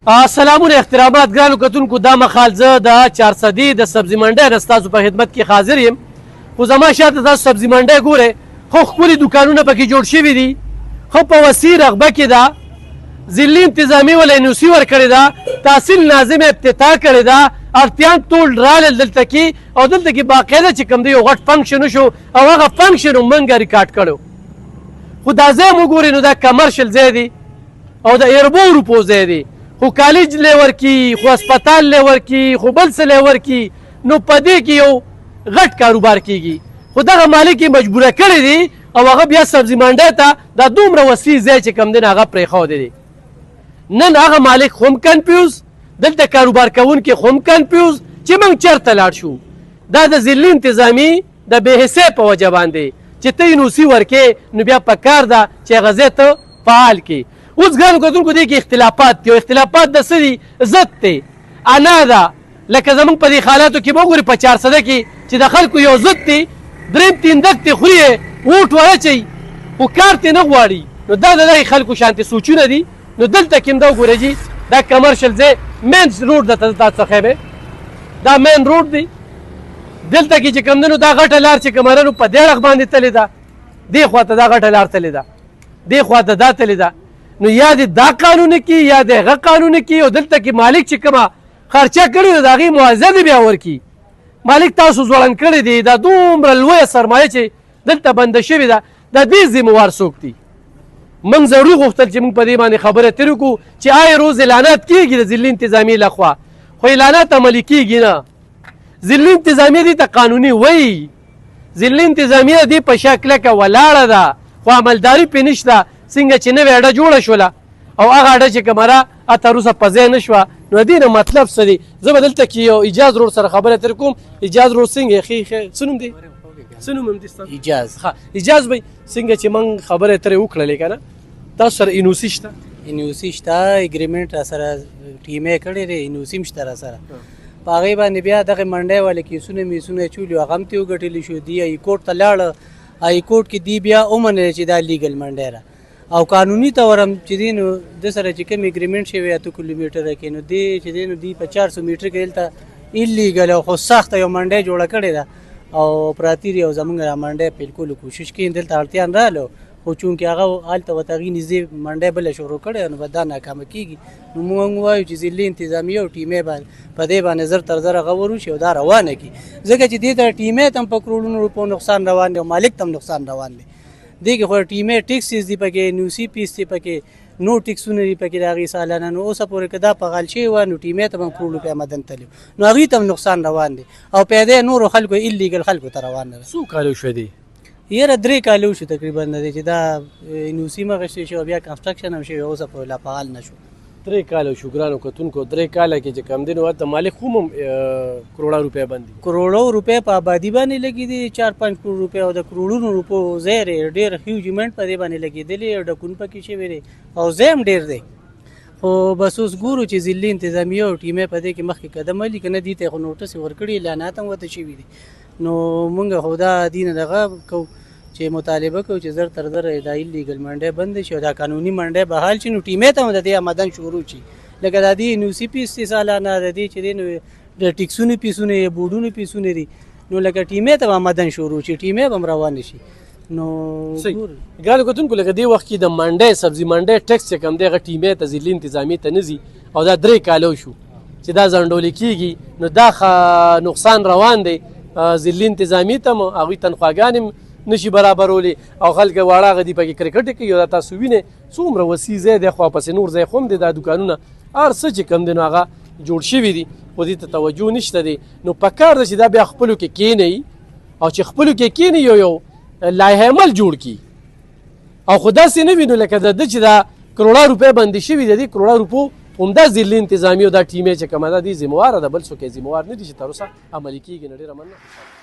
سلامونه احترامات ګرانو کتونکو دا مخال زه د 400 د سبزي منډۍ نه ستاسو په خدمت کې حاضر یم خو زما شاته تاسو سبزي منډۍ ګورئ خو ښکلي دوکانونه پکې جوړ شوي دي خو په وسیع رغبه کې ده ضلعي انتظامي ول NOC ورکړې ده تحصیل ناظم افتتاح کړې ده ارتیان ټول رالل دلته کې او دلته کې باقاعده چې کوم دی یو غټ فنکشن وشو او هغه فنکشن موږ ریکارډ کړو خو دا ځای مو ګورئ نو دا کمرشل ځای دی او د ایربو روپو ځای دی خو کالج لیور کی خو اسپتال لیور کی خو بل څه لیور کی نو په دې کې یو غټ کاروبار کیږي خو دغه مالک یې مجبوره کړی دی او هغه بیا سبزي منډۍ ته دا دومره وسیع ځای چې کوم دی نه هغه پرېښودی دی نن هغه مالک خو هم کنفیوز دلته کاروبار کوونکي خو هم کنفیوز چې موږ چېرته لاړ شو دا د ضلعي انتظامي د بېحسۍ په وجه باندې چې ته NOC ورکې نو بیا پکار ده چې هغه ځای ته فعال کړي اوس ګرانو کتونکو دې کې اختلافات دي او اختلافات د څه دي ضد دی انا ده لکه زموږ په دې حالاتو کې به وګورئ په 400 کې چې د خلکو یو ضد دی درېیم تیندک ترې خوري یې ووټ واچوي خو کار ترې نه غواړي نو دا د دغې خلکو شانتې سوچونه دي نو دلته کې هم دا وګورئ جي دا کمرشل ځای مین روډ ده دا څه خیبې دا مین روډ دی دلته کې چې کوم دی نو دا غټه لار چې کومه ده نو په دې اړخ باندې تللې ده دې خواته دا غټه لار تللې ده دې خواته دا تللې ده نو یا دې دا قانون کی یا دې هغه قانون کی او دلته کې مالک چې کومه خرچه کړې نو د هغې معاوضه دې بیا ورکړي مالک تاسو ځوړند کړی دی دا دومره لویه سرمایه چې دلته بنده شوې ده د دې ذمهوار څوک دی موږ ضروري غوښتل چې موږ په دې باندې خبره تېر کړو چې آیا روز اعلانات کېږي د ضلعي انتظامي لخوا خو اعلانات عملي کېږي نه ضلعي انتظامیه دې ته قانوني وایي ضلعي انتظامیه دې په شا کلکه ولاړه ده خو عملداري پرې نشته څنګه چې نوې اډه جوړه شوله او هغه اډه چې کومه ده تر اوسه په ځای نه شوه نو د دې نه مطلب څه دی زه به دلته کې یو اجاز روډ سره خبره تر کوم اجاز روډ څنګه ښې څه نوم دی څه نوم هم دی ستاسو اجاز بی څنګه چې موږ خبره ترې وکړلې که نه تاسو سره NOC شته NOC شته اګریمنټ را سره ټیم یې کړی دی NOC هم شته را سره په هغې باندې بیا دغې منډۍ والے کیسونه میسونه چولي هغه هم ترې وګټلی شو دی هائی کورټ ته لاړه هائی کورټ کې دی بیا ومنله چې دا لیګل منډۍ ده او قانوني طور هم چې دی نو د سره چې کوم اګریمنټ شوی 8 کیلومیټره کې نو دی چې دی نو دی په 400 میټر کې دلته ایلیګل او خو سخته یو منډۍ جوړه کړې ده او پراتی دی او زموږ را منډۍ بالکل کوشش کوي دلته اړتیا رالو خو چونکې هغه هلته ورته هغې نږدې منډۍ بله شروع کړې نو به دا ناکامه کېږي نو موږ وایو چې ضلعي انتظامیه او ټیمې باندې په دې باندې زر تر زره غور وشي او دا روانه کړي ځکه چې دې ته ټیمې ته هم په کروڑونو روپو نقصان روان دی او مالک ته هم نقصان روان دی دې کې خو ټیمې ټیکسز دي پکې NOC پیس دي پکې نو ټیکسونه دي پکې د هغې سالانه نو اوسه پورې که دا په غال شوي وه نو ټیمې ته به هم کروڑ روپۍ مدن تلي نو هغې ته هم نقصان روان دی او پیدا نورو خلکو ایلیګل خلکو ته روان نه ده څو کاله شوی دی یاره 3 کاله وشو تقریبا نه دی چې دا NOC مغشتې شو بیا کنسټرکشن هم شوی اوسه پورې لا فعال نه شو 3 کاله شو ګرانو کتونکو 3 کاله کې چې کم دی نو هلته مالک خو هم کروڑه روپۍ باندې کروڑو روپۍ په آبادي باندې لګي دي 4-5 کروڑ روپۍ او د کروڑونو روپو ځای ډېر هیوج اماونټ په دې باندې لګېدلي ډکون پکې شوی دی او ځای هم ډېر دی خو بس اوس ګورو چې ضلعي انتظامیه او ټیمې په دې کې مخکې قدم اخلي که نه دې ته خو نوټس یې ورکړي اعلانات هم ورته شوي دي نو مونږ خو دا دې نه دغه کوو چې مطالبه کوو چې زر تر زره دا ایلیګل منډۍ بند شي او دا قانوني منډۍ بحال شي نو ټیمې ته هم د دې آمدن شروع شي لکه دا دې NOC پیس دي سالانه د دې چې دی نو د ټیکسونو پیسونه یې بورډونو پیسونه دي نو لکه ټیمې ته آمدن شروع شي ټیمې به هم روانې شي نو ګرانو کتونکو لکه دې وخت کې د منډۍ سبزي منډۍ ټیکس چې کوم دی هغه ټیمې ته ضلعي انتظامي ته نه ځي او دا 3 کاله شو چې دا ځنډولې کېږي نو دا نقصان روان دی ضلعي انتظامي ته هم هغوی تنخواګانې هم نشي برابرولی او خلک واړه هغه دي پکې کرکټ کوي او دا تاسو وینئ څومره وسیع ځای دی خوا پسې نور ځای خو هم دی دا دوکانونه هر څه چې کوم دی نو هغه جوړ شوي دي خو دې ته توجه نشته دی نو پکار ده چې دا بیا خپلو کې کېنئ او چې خپلو کې کېنئ یو لایحه عمل جوړ کړي او خو داسې نه وي نو لکه د ده چې دا کروڑه روپۍ بندې شوي د دې کروڑه روپو همدا ضلعي انتظامي او دا ټیمې چې کومه ده دې ذمهواره ده بل څوک یې ذمهوار نه دي چې تر اوسه عملي کېږي نه ډېره مننه